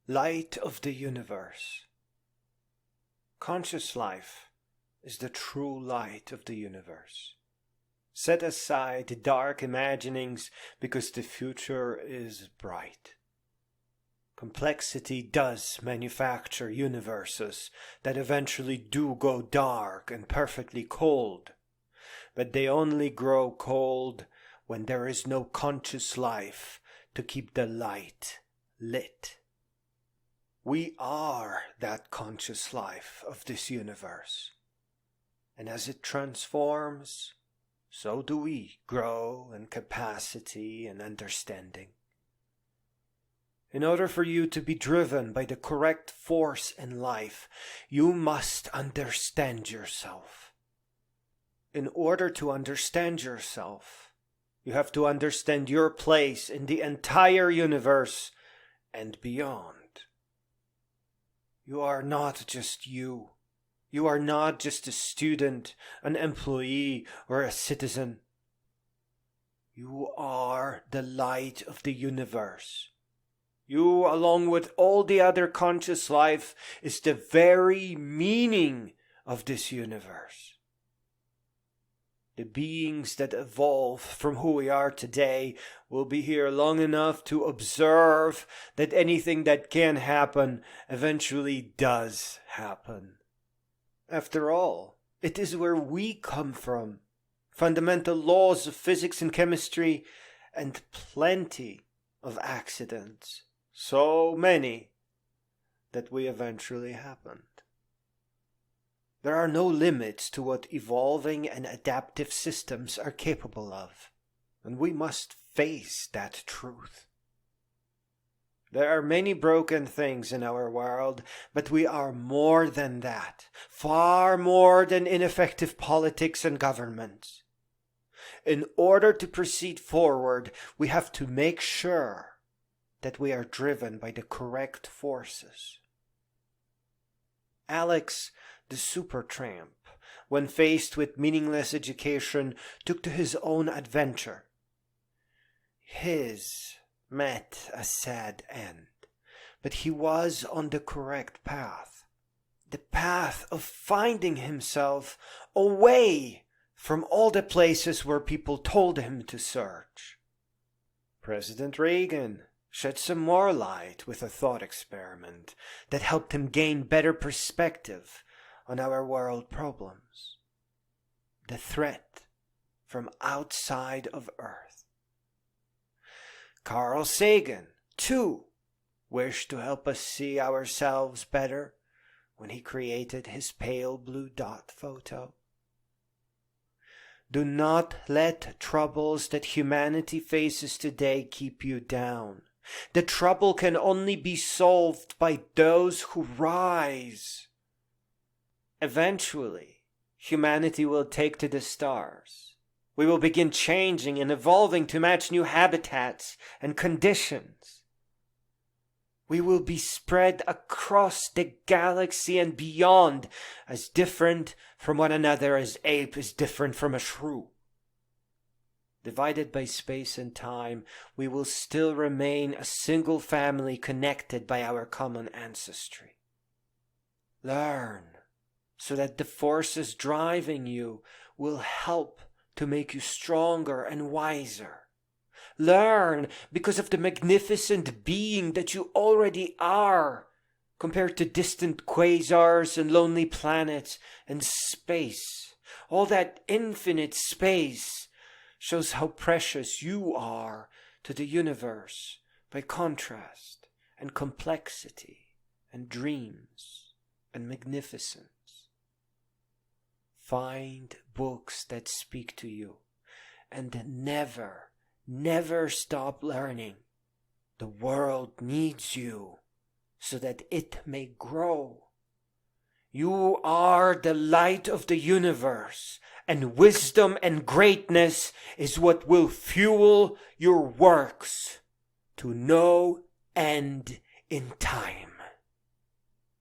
Light of the universe. Conscious life is the true light of the universe. Set aside dark imaginings because the future is bright. Complexity does manufacture universes that eventually do go dark and perfectly cold, but they only grow cold when there is no conscious life to keep the light lit. We are that conscious life of this universe, and as it transforms, so do we grow in capacity and understanding. In order for you to be driven by the correct force in life, you must understand yourself. In order to understand yourself, you have to understand your place in the entire universe and beyond. You are not just you. You are not just a student, an employee, or a citizen. You are the light of the universe. You, along with all the other conscious life, is the very meaning of this universe. The beings that evolve from who we are today will be here long enough to observe that anything that can happen eventually does happen. After all, it is where we come from. Fundamental laws of physics and chemistry, and plenty of accidents. So many that we eventually happened. There are no limits to what evolving and adaptive systems are capable of, and we must face that truth. There are many broken things in our world, but we are more than that, far more than ineffective politics and governments. In order to proceed forward, we have to make sure that we are driven by the correct forces. Alex, the Supertramp, when faced with meaningless education, took to his own adventure. His met a sad end, but he was on the correct path. The path of finding himself away from all the places where people told him to search. President Reagan shed some more light with a thought experiment that helped him gain better perspective on our world problems. The threat from outside of Earth. Carl Sagan, too, wished to help us see ourselves better when he created his pale blue dot photo. Do not let troubles that humanity faces today keep you down. The trouble can only be solved by those who rise. Eventually, humanity will take to the stars. We will begin changing and evolving to match new habitats and conditions. We will be spread across the galaxy and beyond, as different from one another as ape is different from a shrew. Divided by space and time, we will still remain a single family connected by our common ancestry. Learn so that the forces driving you will help to make you stronger and wiser. Learn because of the magnificent being that you already are, compared to distant quasars and lonely planets and space. All that infinite space shows how precious you are to the universe by contrast and complexity and dreams and magnificence. Find books that speak to you and never stop learning. The world needs you so that it may grow. You are the light of the universe, and wisdom and greatness is what will fuel your works to no end in time.